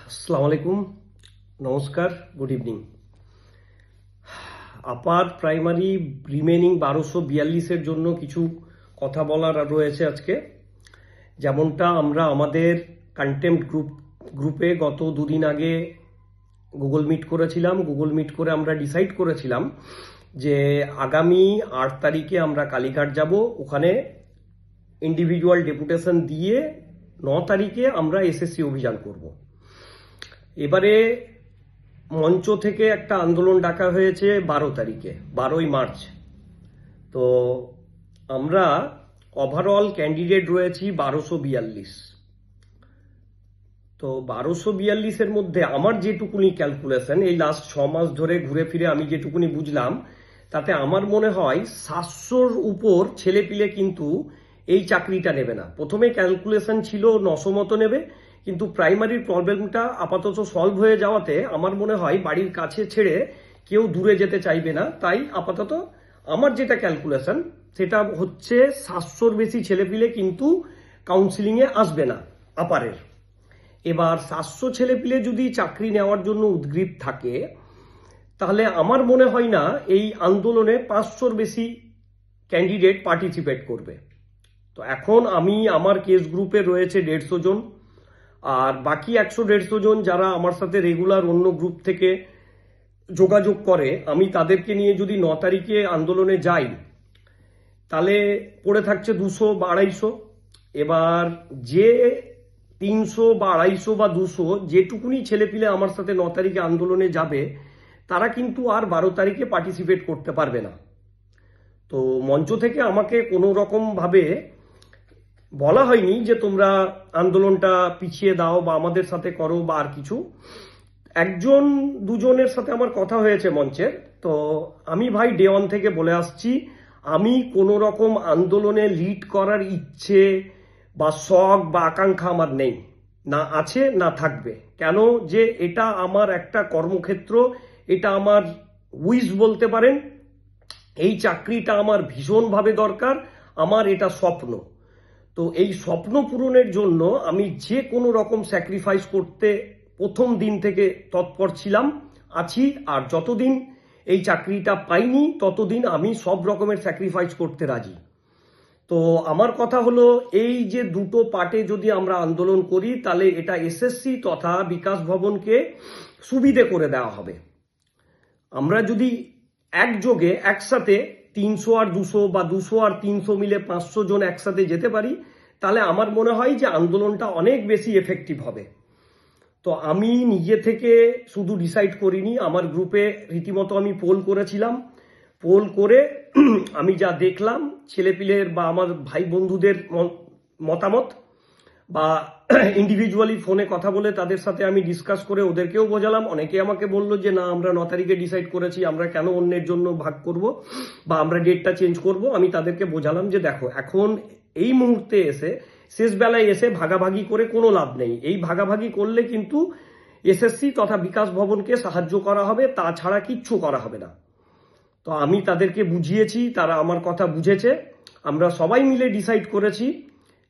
আসসালামু আলাইকুম, নমস্কার, good evening. Upper primary remaining 1242-এর জন্য কিছু কথা বলার রয়েছে আজকে। যেমনটা আমরা আমাদের কন্টেম্পট গ্রুপে গত দুদিন আগে গুগল মিট করেছিলাম। গুগল মিট করে আমরা ডিসাইড করেছিলাম যে আগামী 8 তারিখে আমরা কালীঘাট যাব, ওখানে ইন্ডিভিজুয়াল ডেপুটেশন দিয়ে 9 তারিখে আমরা এসএসসি অভিযান করব। এবারে মঞ্চ থেকে একটা আন্দোলন ডাকা হয়েছে 12 তারিখে, 12ই মার্চ। তো আমরা ওভারঅল ক্যান্ডিডেট রয়েছি 1242। তো 1242-এর মধ্যে আমার যেটুকুনি ক্যালকুলেশন, এই লাস্ট 6 মাস ধরে ঘুরে ফিরে আমি যেটুকুনি বুঝলাম, তাতে আমার মনে হয় 700-র উপর ছেলেপিলে কিন্তু এই চাকরিটা নেবে না। প্রথমে ক্যালকুলেশন ছিল 900 মতো নেবে, কিন্তু প্রাইমারির প্রবলেমটা আপাতত সলভ হয়ে যাওয়াতে আমার মনে হয় বাড়ির কাছে ছেড়ে কেউ দূরে যেতে চাইবে না। তাই আপাতত আমার যেটা ক্যালকুলেশন সেটা হচ্ছে 700-র বেশি ছেলেপিলে কিন্তু কাউন্সিলিংয়ে আসবে না আপারের। এবার 700 ছেলেপিলে যদি চাকরি নেওয়ার জন্য উদ্গ্রীব থাকে, তাহলে আমার মনে হয় না এই আন্দোলনে 500-র বেশি ক্যান্ডিডেট পার্টিসিপেট করবে। তো এখন আমি আমার কেস গ্রুপে রয়েছে 150 জন, আর বাকি 100-150 জন যারা আমার সাথে রেগুলার অন্য গ্রুপ থেকে যোগাযোগ করে, আমি তাদেরকে নিয়ে যদি 9 তারিখে আন্দোলনে যাই, তাহলে পড়ে থাকছে 200 বা 250। এবার যে 300 বা 250 বা 200 যেটুকুনি ছেলেপিলে আমার সাথে 9 তারিখে আন্দোলনে যাবে, তারা কিন্তু আর 12 তারিখে পার্টিসিপেট করতে পারবে না। তো মঞ্চ থেকে আমাকে কোনো রকম ভাবে বলা হয়নি যে তোমরা আন্দোলনটা পিছিয়ে দাও বা আমাদের সাথে করো বা আর কিছু। 1-2জনের সাথে আমার কথা হয়েছে মঞ্চের। তো আমি ভাই ডে 1 থেকে বলে আসছি, আমি কোনো রকম আন্দোলনে লিড করার ইচ্ছে বা শখ বা আকাঙ্ক্ষা আমার নেই, না আছে না থাকবে। কেন যে এটা আমার একটা কর্মক্ষেত্র, এটা আমার উইশ বলতে পারেন। এই চাকরিটা আমার ভীষণভাবে দরকার, আমার এটা স্বপ্ন। তো এই স্বপ্ন পূরণের জন্য আমি যে কোনো রকম স্যাক্রিফাইস করতে প্রথম দিন থেকে তৎপর ছিলাম, আছি। আর যতদিন এই চাকরিটা পাইনি ততদিন আমি সব রকমের স্যাক্রিফাইস করতে রাজি। তো আমার কথা হলো, এই যে দুটো পার্টে যদি আমরা আন্দোলন করি, তাহলে এটা এসএসসি তথা বিকাশ ভবনকে সুবিধে করে দেওয়া হবে। আমরা যদি একযোগে একসাথে 300 আর 200 বা 200 আর 300 মিলে 500 জন একসাথে যেতে পারি, তাহলে আমার মনে হয় যে আন্দোলনটা অনেক বেশি এফেক্টিভ হবে। তো আমি নিজে থেকে শুধু ডিসাইড করিনি, আমার গ্রুপে রীতিমতো আমি পোল করেছিলাম। পোল করে আমি যা দেখলাম, ছেলেপিলের বা আমার ভাই বন্ধুদের মতামত বা ইন্ডিভিজুয়ালি ফোনে কথা বলে তাদের সাথে আমি ডিসকাস করে ওদেরকেও বোঝালাম। অনেকে আমাকে বললো যে না, আমরা 9 তারিখে ডিসাইড করেছি, আমরা কেন অন্যের জন্য ভাগ করব বা আমরা ডেটটা চেঞ্জ করব। আমি তাদেরকে বোঝালাম যে দেখো, এখন এই মুহূর্তে এসে শেষ বেলায় এসে ভাগাভাগি করে কোনো লাভ নেই। এই ভাগাভাগি করলে কিন্তু এসএসসি তথা বিকাশ ভবনকে সাহায্য করা হবে, তাছাড়া কিচ্ছু করা হবে না। তো আমি তাদেরকে বুঝিয়েছি, তারা আমার কথা বুঝেছে। আমরা সবাই মিলে ডিসাইড করেছি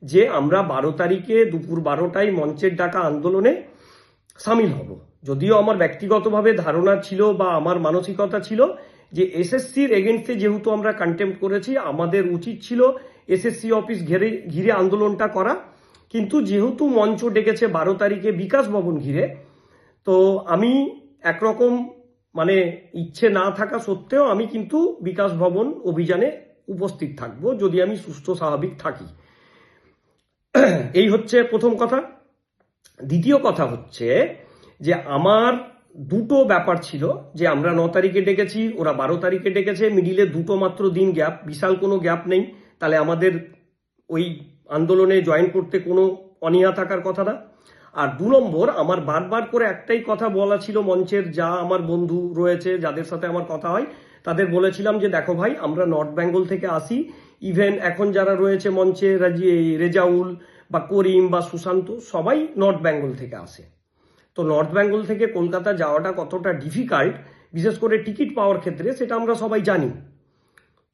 যে আমরা 12 তারিখে দুপুর 12টায় মঞ্চের ডাকা আন্দোলনে সামিল হব। যদিও আমার ব্যক্তিগতভাবে ধারণা ছিল বা আমার মানসিকতা ছিল যে এসএসসির এগেনস্টে যেহেতু আমরা কন্টেম্প্ট করেছি, আমাদের উচিত ছিল এসএসসি অফিস ঘিরে আন্দোলনটা করা। কিন্তু যেহেতু মঞ্চ ডেকেছে 12 তারিখে বিকাশ ভবন ঘিরে, তো আমি একরকম মানে ইচ্ছে না থাকা সত্ত্বেও আমি কিন্তু বিকাশ ভবন অভিযানে উপস্থিত থাকব, যদি আমি সুস্থ স্বাভাবিক থাকি। এই হচ্ছে প্রথম কথা। দ্বিতীয় কথা হচ্ছে যে আমার দুটো ব্যাপার ছিল, যে আমরা 9 তারিখে ডেকেছি, ওরা 12 তারিখে ডেকেছে, মিডিলে দুটো মাত্র দিন গ্যাপ, বিশাল কোনো গ্যাপ নেই। তাহলে আমাদের ওই আন্দোলনে জয়েন করতে কোনো অনীহা থাকার কথা না। আর 2 নম্বর, আমার বারবার করে একটাই কথা বলা ছিল মঞ্চের যা আমার বন্ধু রয়েছে, যাদের সাথে আমার কথা হয়, তাদের বলেছিলাম যে দেখো ভাই, আমরা নর্থ বেঙ্গল থেকে আসি। ইভেন এখন যারা রয়েছে মঞ্চে, রেজাউল বা করিম বা সুশান্ত, সবাই নর্থ বেঙ্গল থেকে আসে। তো নর্থ বেঙ্গল থেকে কলকাতা যাওয়াটা কতটা ডিফিকাল্ট, বিশেষ করে টিকিট পাওয়ার ক্ষেত্রে, সেটা আমরা সবাই জানি।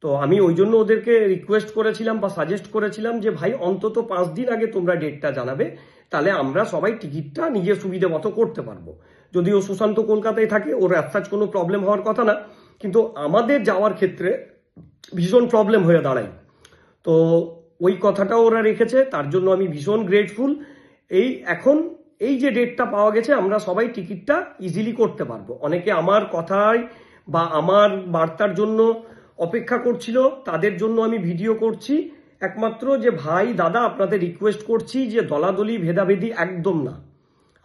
তো আমি ওই জন্য ওদেরকে রিকোয়েস্ট করেছিলাম বা সাজেস্ট করেছিলাম যে ভাই, অন্তত 5 দিন আগে তোমরা ডেটটা জানাবে, তাহলে আমরা সবাই টিকিটটা নিজের সুবিধে মতো করতে পারবো। যদিও সুশান্ত কলকাতায় থাকে, ওর অ্যাজ কোনো প্রবলেম হওয়ার কথা না, কিন্তু আমাদের যাওয়ার ক্ষেত্রে ভীষণ প্রবলেম হয়ে দাঁড়ায়। তো ওই কথাটাও ওরা রেখেছে, তার জন্য আমি ভীষণ গ্রেটফুল। এখন এই যে ডেটটা পাওয়া গেছে, আমরা সবাই টিকিটটা ইজিলি করতে পারবো। অনেকে আমার কথায় বা আমার বার্তার জন্য অপেক্ষা করছিল, তাদের জন্য আমি ভিডিও করছি। একমাত্র যে ভাই দাদা, আপনাদের রিকোয়েস্ট করছি যে দলাদলি ভেদাভেদি একদম না।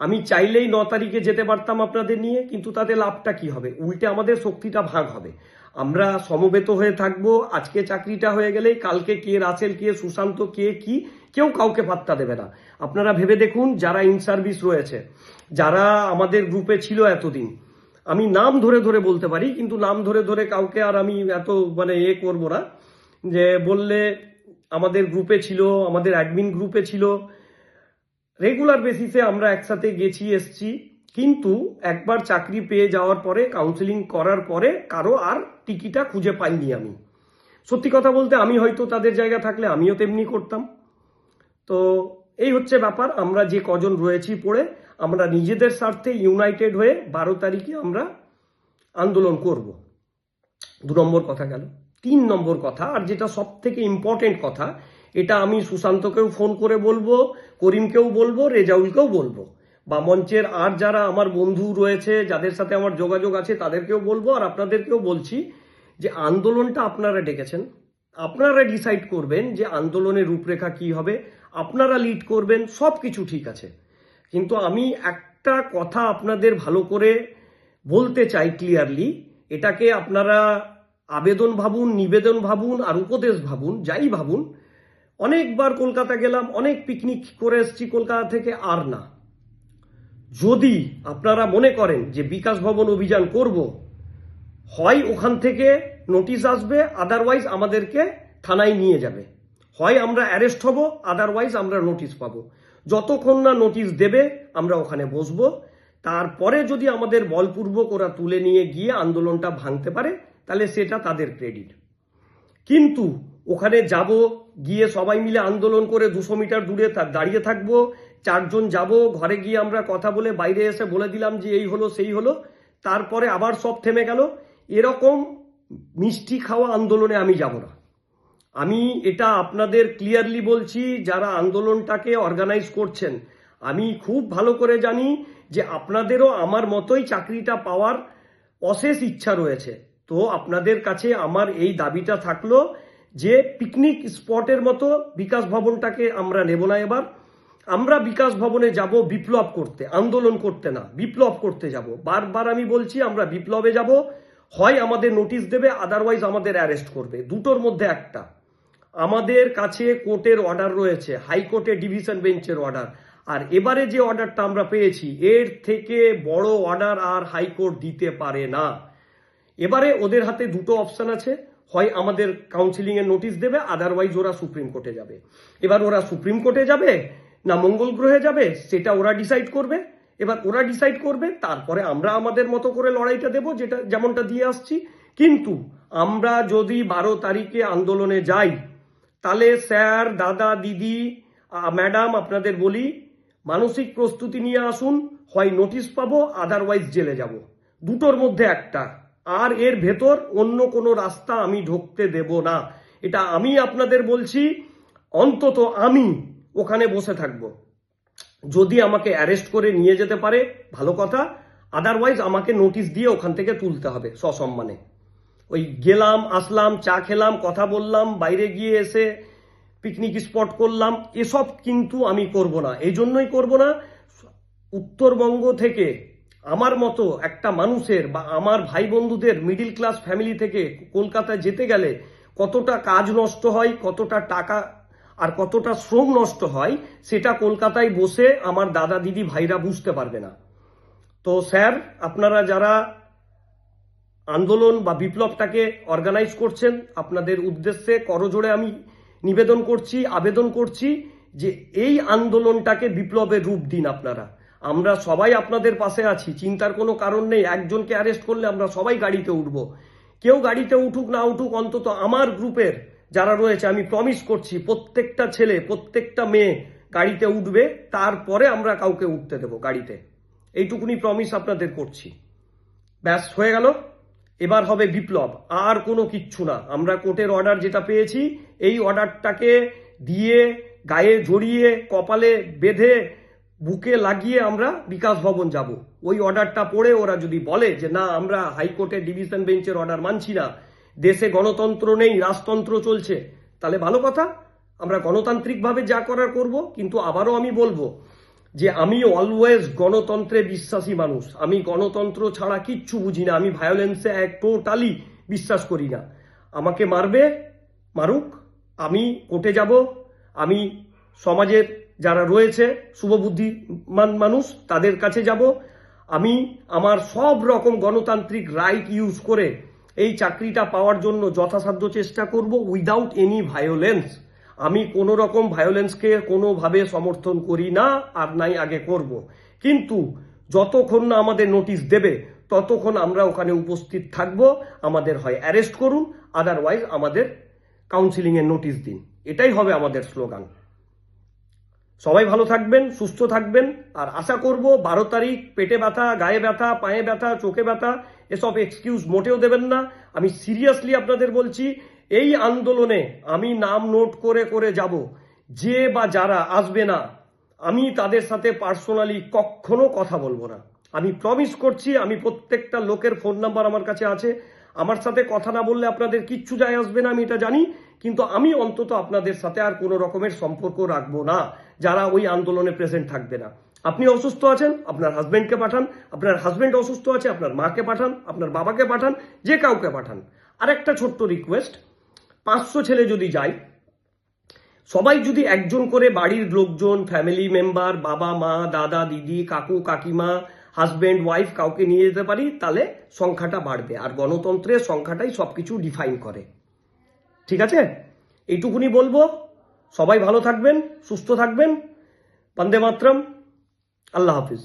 আমি চাইলেই 9 তারিখে যেতে পারতাম আপনাদের নিয়ে, কিন্তু তাতে লাভটা কি হবে? উল্টে আমাদের শক্তিটা ভাগ হবে। আমরা সমবেত হয়ে থাকবো। আজকে চাকরিটা হয়ে গেলেই কালকে কে রাসেল, কে সুশান্ত, কে কি, কেউ কাউকে পাত্তা দেবে না। আপনারা ভেবে দেখুন, যারা ইন সার্ভিস রয়েছে, যারা আমাদের গ্রুপে ছিল এতদিন, আমি নাম ধরে ধরে বলতে পারি, কিন্তু নাম ধরে ধরে কাউকে আর আমি এত করবো না, যে বললে আমাদের গ্রুপে ছিল, আমাদের অ্যাডমিন গ্রুপে ছিল, রেগুলার বেসিসে আমরা একসাথে গেছি এসছি, কিন্তু একবার চাকরি পেয়ে যাওয়ার পরে, কাউন্সিলিং করার পরে কারো আর টিকিটা খুঁজে পাইনি আমি। সত্যি কথা বলতে, আমি হয়তো তাদের জায়গা থাকলে আমিও তেমনি করতাম। তো এই হচ্ছে ব্যাপার। আমরা যে কজন রয়েছি পড়ে, আমরা নিজেদের স্বার্থে ইউনাইটেড হয়ে 12 তারিখে আমরা আন্দোলন করব। 2 নম্বর কথা গেল। 3 নম্বর কথা, আর যেটা সব থেকে ইম্পর্টেন্ট কথা, এটা আমি সুশান্তকেও ফোন করে বলবো, করিমকেও বলবো, রেজাউলকেও বলবো, বা মঞ্চের আর যারা আমার বন্ধু রয়েছে, যাদের সাথে আমার যোগাযোগ আছে, তাদেরকেও বলবো, আর আপনাদেরকেও বলছি যে আন্দোলনটা আপনারা ডেকেছেন, আপনারা ডিসাইড করবেন যে আন্দোলনের রূপরেখা কি হবে, আপনারা লিড করবেন, সব কিছু ঠিক আছে। কিন্তু আমি একটা কথা আপনাদের ভালো করে বলতে চাই ক্লিয়ারলি, এটাকে আপনারা আবেদন ভাবুন, নিবেদন ভাবুন, আর উপদেশ ভাবুন, যাই ভাবুন। অনেকবার কলকাতা গেলাম, অনেক পিকনিক করে এসেছি কলকাতা থেকে, আর না। যদি আপনারা মনে করেন যে বিকাশ ভবন অভিযান করব, হয় ওখান থেকে নোটিশ আসবে, আদারওয়াইজ আমাদেরকে থানায় নিয়ে যাবে। হয় আমরা অ্যারেস্ট হব, আদারওয়াইজ আমরা নোটিশ পাবো। যতক্ষণ না নোটিশ দেবে আমরা ওখানে বসবো। তারপরে যদি আমাদের বলপূর্বক ওরা তুলে নিয়ে গিয়ে আন্দোলনটা ভাঙতে পারে, তাহলে সেটা তাদের ক্রেডিট। কিন্তু ওখানে যাব, গিয়ে সবাই মিলে আন্দোলন করে 200 মিটার দূরে দাঁড়িয়ে থাকবো, 4 জন যাব, ঘরে গিয়ে আমরা কথা বলে বাইরে এসে বলে দিলাম যে এই হলো সেই হলো, তারপরে আবার সব থেমে গেল, এরকম মিষ্টি খাওয়া আন্দোলনে আমি যাব না। আমি এটা আপনাদের ক্লিয়ারলি বলছি, যারা আন্দোলনটাকে অর্গানাইজ করছেন, আমি খুব ভালো করে জানি যে আপনাদেরও আমার মতোই চাকরিটা পাওয়ার অশেষ ইচ্ছা রয়েছে। তো আপনাদের কাছে আমার এই দাবিটা থাকলো যে পিকনিক স্পটের মতো বিকাশ ভবনটাকে আমরা নেব না। এবার আমরা বিকাশ ভবনে যাব বিপ্লব করতে, আন্দোলন করতে না, বিপ্লব করতে যাব। বারবার আমি বলছি, আমরা বিপ্লবে যাব। হয় আমাদের নোটিশ দেবে, আদারওয়াইজ আমাদের অ্যারেস্ট করবে, দুটোর মধ্যে একটা। আমাদের কাছে কোর্টের অর্ডার রয়েছে, হাইকোর্টের ডিভিশন বেঞ্চের অর্ডার, আর এবারে যে অর্ডারটা আমরা পেয়েছি, এর থেকে বড় অর্ডার আর হাইকোর্ট দিতে পারে না। এবারে ওদের হাতে দুটো অপশন আছে, হয় আমাদের কাউন্সিলিং এর নোটিশ দেবে, আদারওয়াইজ ওরা সুপ্রিম কোর্টে যাবে। এবার ওরা সুপ্রিম কোর্টে যাবে না মঙ্গল গ্রহে যাবে, সেটা ওরা ডিসাইড করবে। এবার ওরা ডিসাইড করবে, তারপরে আমরা আমাদের মতো করে লড়াইটা দেবো, যেটা যেমনটা দিয়ে আসছি। কিন্তু আমরা যদি 12 তারিখে আন্দোলনে যাই, তাহলে স্যার, দাদা, দিদি, ম্যাডাম, আপনাদের বলি, মানসিক প্রস্তুতি নিয়ে আসুন। হয় নোটিশ পাবো, আদারওয়াইজ জেলে যাব, দুটোর মধ্যে একটা। আর এর ভেতর অন্য কোনো রাস্তা আমি ঢুকতে দেব না, এটা আমি আপনাদের বলছি। অন্তত আমি ওখানে বসে থাকব। যদি আমাকে অ্যারেস্ট করে নিয়ে যেতে পারে ভালো কথা, আদারওয়াইজ আমাকে নোটিশ দিয়ে ওখান থেকে তুলতে হবে সসম্মানে। ওই গেলাম, আসলাম, চা খেলাম, কথা বললাম, বাইরে গিয়ে এসে পিকনিক স্পট করলাম, এসব কিন্তু আমি করব না। এই জন্যই করব না, উত্তরবঙ্গ থেকে আমার মতো একটা মানুষের বা আমার ভাই বন্ধুদের মিডিল ক্লাস ফ্যামিলি থেকে কলকাতায় যেতে গেলে কতটা কাজ নষ্ট হয়, কতটা টাকা আর কতটা শ্রম নষ্ট হয়, সেটা কলকাতায় বসে আমার দাদা দিদি ভাইরা বুঝতে পারবে না। তো স্যার, আপনারা যারা আন্দোলন বা বিপ্লবটাকে অর্গানাইজ করছেন, আপনাদের উদ্দেশ্যে করজোড়ে আমি নিবেদন করছি, আবেদন করছি যে এই আন্দোলনটাকে বিপ্লবের রূপ দিন আপনারা। আমরা সবাই আপনাদের পাশে আছি, চিন্তার কোনো কারণ নেই। একজনকে অ্যারেস্ট করলে আমরা সবাই গাড়িতে উঠব। কেউ গাড়িতে উঠুক না উঠুক, অন্তত আমার গ্রুপের যারা রয়েছে, আমি প্রমিস করছি প্রত্যেকটা ছেলে, প্রত্যেকটা মেয়ে গাড়িতে উঠবে, তারপরে আমরা কাউকে উঠতে দেব গাড়িতে। এইটুকুনি প্রমিস আপনাদের করছি। ব্যাস হয়ে গেল। এবার হবে বিপ্লব, আর কোনো কিচ্ছু না। আমরা কোর্টের অর্ডার যেটা পেয়েছি, এই অর্ডারটাকে দিয়ে গায়ে জড়িয়ে কপালে বেঁধে বুকে লাগিয়ে আমরা বিকাশ ভবন যাব। ওই অর্ডারটা পড়ে ওরা যদি বলে যে না, আমরা হাইকোর্টের ডিভিশন বেঞ্চের অর্ডার মানছি না, দেশে গণতন্ত্র নেই, রাজতন্ত্র চলছে, তাহলে ভালো কথা, আমরা গণতান্ত্রিকভাবে যা করার করব। কিন্তু আবারও আমি বলবো যে আমি অলওয়েজ গণতন্ত্রে বিশ্বাসী মানুষ। আমি গণতন্ত্র ছাড়া কিচ্ছু বুঝি না। আমি ভায়োলেন্সে টোটালি বিশ্বাস করি না। আমাকে মারবে, মারুক, আমি কোর্টে যাব। আমি সমাজের যারা রয়েছে শুভবুদ্ধিমান মানুষ, তাদের কাছে যাব। আমি আমার সব রকম গণতান্ত্রিক রাইট ইউজ করে এই চাকরিটা পাওয়ার জন্য যথাসাধ্য চেষ্টা করব, উইদাউট এনি ভায়োলেন্স। আমি কোনো রকম ভায়োলেন্সকে কোনোভাবে সমর্থন করি না, আর নাই আগে করব। কিন্তু যতক্ষণ না আমাদের নোটিশ দেবে ততক্ষণ আমরা ওখানে উপস্থিত থাকব। আমাদের হয় অ্যারেস্ট করুন, আদারওয়াইজ আমাদের কাউন্সিলিংয়ের নোটিশ দিন। এটাই হবে আমাদের স্লোগান। সবাই ভালো থাকবেন, সুস্থ থাকবেন, আর আশা করব 12 তারিখ পেটে ব্যথা, গায়ে ব্যথা, পায়ে ব্যথা, চোখে ব্যথা, এসব এক্সকিউজ মোটেও দেবেন না। আমি সিরিয়াসলি আপনাদের বলছি, এই আন্দোলনে আমি নাম নোট করে করে যাব। যে বা যারা আসবে না, আমি তাদের সাথে পার্সোনালি কখনো কথা বলবো না। আমি প্রমিস করছি। আমি প্রত্যেকটা লোকের ফোন নাম্বার আমার কাছে আছে। আমার সাথে কথা না বললে আপনাদের কিচ্ছু যায় আসবে না, আমি এটা জানি। কিন্তু আমি অন্তত আপনাদের সাথে আর কোনো রকমের সম্পর্ক রাখবো না যারা ওই আন্দোলনে প্রেজেন্ট থাকবে না। আপনি অসুস্থ আছেন, আপনার হাজবেন্ডকে পাঠান। আপনার হাজবেন্ড অসুস্থ আছে, আপনার মাকে পাঠান, আপনার বাবাকে পাঠান, যে কাউকে পাঠান। আর একটা ছোট্ট রিকোয়েস্ট, 500 ছেলে যদি যায়, সবাই যদি একজন করে বাড়ির লোকজন, ফ্যামিলি মেম্বার, বাবা মা, দাদা দিদি, কাকু কাকিমা, হাজবেন্ড ওয়াইফ, কাউকে নিয়ে যেতে পারি, তাহলে সংখ্যাটা বাড়বে। আর গণতন্ত্রের সংখ্যাটাই সবকিছু ডিফাইন করে। ঠিক আছে, এইটুকুনি বলবো। সবাই ভালো থাকবেন, সুস্থ থাকবেন। বন্দে মাতরম। আল্লাহ হাফিজ।